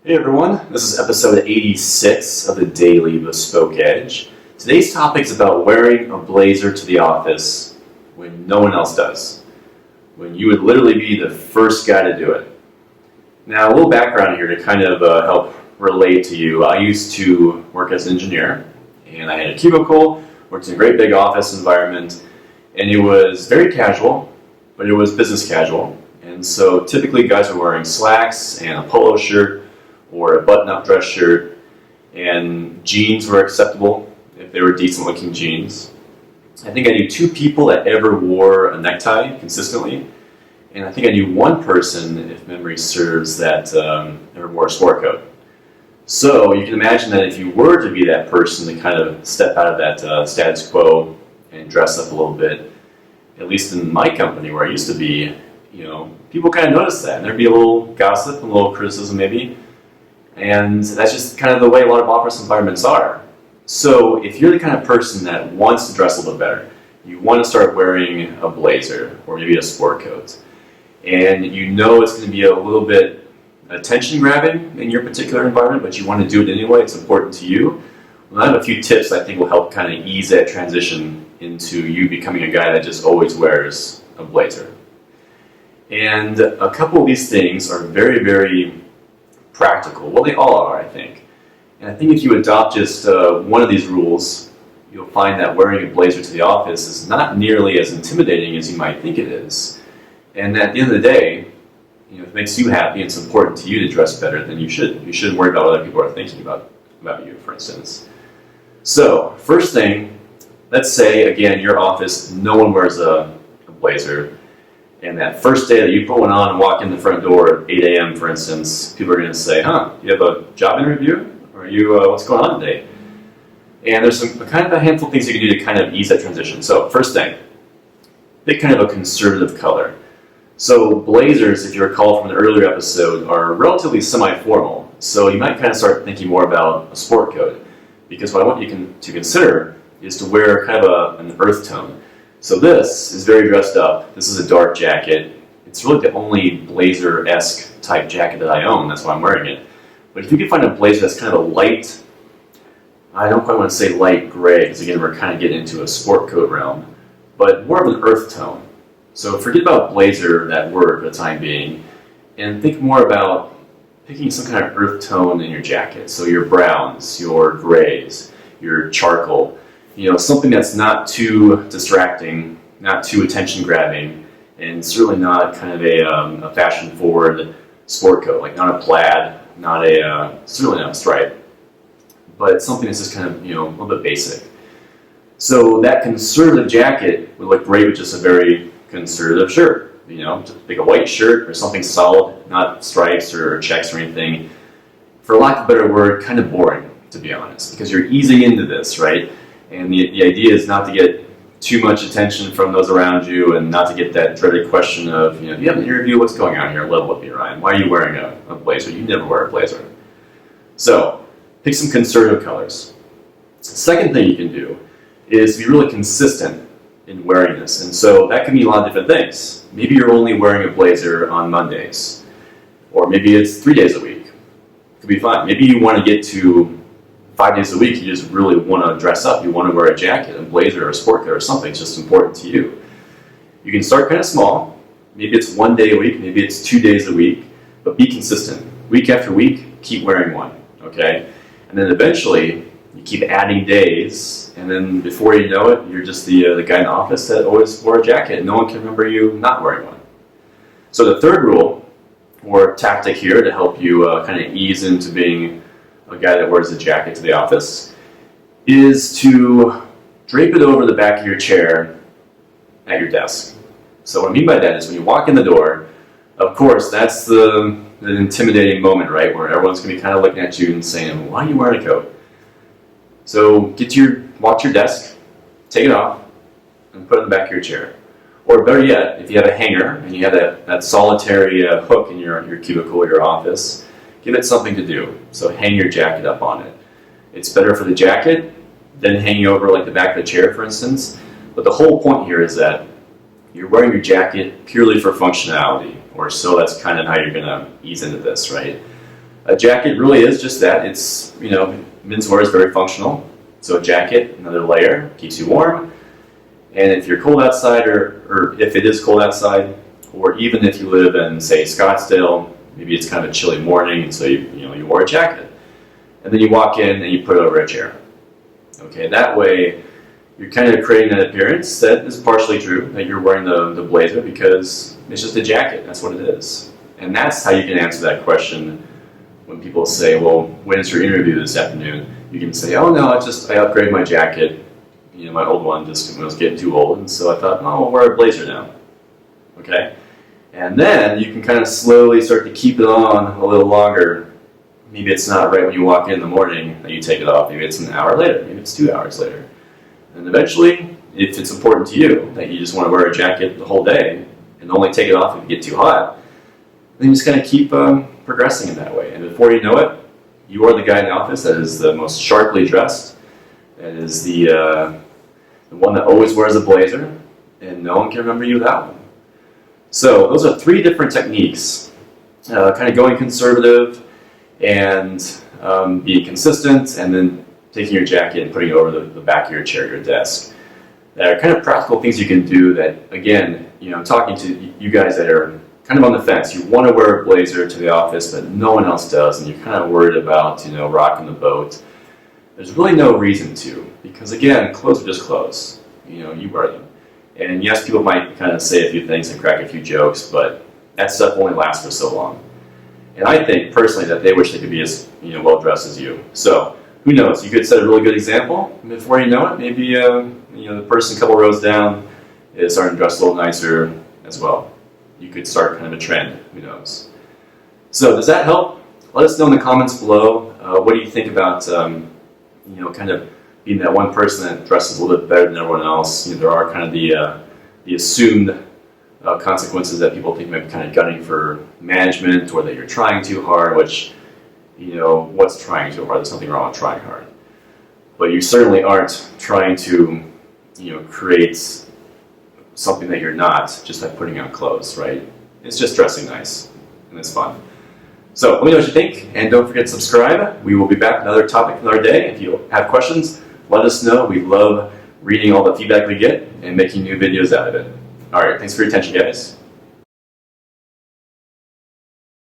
Hey everyone, this is episode 86 of the Daily Bespoke Edge. Today's topic is about wearing a blazer to the office when no one else does. When you would literally be the first guy to do it. Now, a little background here to kind of help relate to you. I used to work as an engineer, and I had a cubicle, worked in a great big office environment, and it was very casual, but it was business casual. And so typically guys are wearing slacks and a polo shirt, or a button-up dress shirt, and jeans were acceptable if they were decent-looking jeans. I think I knew two people that ever wore a necktie consistently, and I think I knew one person, if memory serves, that ever wore a sport coat. So you can imagine that if you were to be that person to kind of step out of that status quo and dress up a little bit, at least in my company where I used to be, people kind of noticed that, and there'd be a little gossip, a little criticism maybe. And that's just kind of the way a lot of office environments are. So if you're the kind of person that wants to dress a little bit better, you want to start wearing a blazer or maybe a sport coat, and you know it's going to be a little bit attention grabbing in your particular environment, but you want to do it anyway, it's important to you. Well, I have a few tips I think will help kind of ease that transition into you becoming a guy that just always wears a blazer. And a couple of these things are very, very practical. Well, they all are, I think. And I think if you adopt just one of these rules, you'll find that wearing a blazer to the office is not nearly as intimidating as you might think it is. And at the end of the day, if it makes you happy and it's important to you to dress better, then you should. You shouldn't worry about what other people are thinking about you, for instance. So, first thing, let's say, again, your office, no one wears a blazer. And that first day that you put one on and walk in the front door at 8 a.m., for instance, people are going to say, you have a job interview? Or are you, what's going on today? And there's a handful of things you can do to kind of ease that transition. So, first thing, pick kind of a conservative color. So, blazers, if you recall from an earlier episode, are relatively semi-formal. So, you might kind of start thinking more about a sport coat. Because what I want you to consider is to wear kind of an earth tone. So this is very dressed up. This is a dark jacket. It's really the only blazer-esque type jacket that I own. That's why I'm wearing it. But if you can find a blazer that's kind of a light, I don't quite want to say light gray, because again, we're kind of getting into a sport coat realm, but more of an earth tone. So forget about blazer, that word, for the time being, and think more about picking some kind of earth tone in your jacket. So your browns, your grays, your charcoal, something that's not too distracting, not too attention-grabbing, and certainly not kind of a fashion-forward sport coat, like not a plaid, certainly not a stripe, but something that's just kind of, a little bit basic. So that conservative jacket would look great with just a very conservative shirt, just like a white shirt or something solid, not stripes or checks or anything. For lack of a better word, kind of boring, to be honest, because you're easing into this, right? And the idea is not to get too much attention from those around you and not to get that dreaded question of, do you have an interview? What's going on here? Level with me, Ryan. Why are you wearing a blazer? You never wear a blazer. So, pick some conservative colors. Second thing you can do is be really consistent in wearing this. And so that can mean a lot of different things. Maybe you're only wearing a blazer on Mondays. Or maybe it's 3 days a week. Could be fine. Maybe you want to get to 5 days a week, you just really want to dress up. You want to wear a jacket, a blazer, or a sport coat, or something. It's just important to you. You can start kind of small. Maybe it's 1 day a week. Maybe it's 2 days a week. But be consistent. Week after week, keep wearing one. Okay? And then eventually, you keep adding days. And then before you know it, you're just the guy in the office that always wore a jacket. No one can remember you not wearing one. So the third rule, or tactic here to help you kind of ease into being a guy that wears a jacket to the office, is to drape it over the back of your chair at your desk. So what I mean by that is when you walk in the door, of course, that's the intimidating moment, right, where everyone's going to be kind of looking at you and saying, why are you wearing a coat? So walk to your desk, take it off, and put it in the back of your chair. Or better yet, if you have a hanger and you have that solitary hook in your cubicle or your office, give it something to do. So hang your jacket up on it. It's better for the jacket than hanging over like the back of the chair, for instance. But the whole point here is that you're wearing your jacket purely for functionality, or so that's kind of how you're going to ease into this, right? A jacket really is just that. It's, menswear is very functional. So a jacket, another layer, keeps you warm. And if you're cold outside, or if it is cold outside, or even if you live in, say, Scottsdale, maybe it's kind of a chilly morning, and so you wore a jacket. And then you walk in and you put it over a chair. Okay, that way you're kind of creating an appearance that is partially true, that you're wearing the blazer because it's just a jacket, that's what it is. And that's how you can answer that question when people say, well, when is your interview this afternoon? You can say, oh no, I upgraded my jacket. My old one just was getting too old, and so I thought, oh, I'll wear a blazer now. Okay? And then you can kind of slowly start to keep it on a little longer. Maybe it's not right when you walk in the morning that you take it off. Maybe it's an hour later. Maybe it's 2 hours later. And eventually, if it's important to you that you just want to wear a jacket the whole day and only take it off if you get too hot, then you just kind of keep progressing in that way. And before you know it, you are the guy in the office that is the most sharply dressed, that is the one that always wears a blazer, and no one can remember you without one. So those are 3 different techniques, kind of going conservative and being consistent, and then taking your jacket and putting it over the back of your chair, your desk. That are kind of practical things you can do that, again, I'm talking to you guys that are kind of on the fence. You want to wear a blazer to the office, but no one else does, and you're kind of worried about, rocking the boat. There's really no reason to, because again, clothes are just clothes. You wear them. And yes, people might kind of say a few things and crack a few jokes, but that stuff only lasts for so long. And I think, personally, that they wish they could be as well-dressed as you. So, who knows? You could set a really good example, and before you know it, maybe the person a couple rows down is starting to dress a little nicer as well. You could start kind of a trend, who knows? So, does that help? Let us know in the comments below. What do you think about kind of being that one person that dresses a little bit better than everyone else? There are kind of the assumed consequences that people think might be kind of gunning for management, or that you're trying too hard, which, what's trying too hard? There's nothing wrong with trying hard. But you certainly aren't trying to, create something that you're not just by putting on clothes, right? It's just dressing nice, and it's fun. So let me know what you think, and don't forget to subscribe. We will be back with another topic another day. If you have questions, let us know. We love reading all the feedback we get and making new videos out of it. All right, thanks for your attention, guys.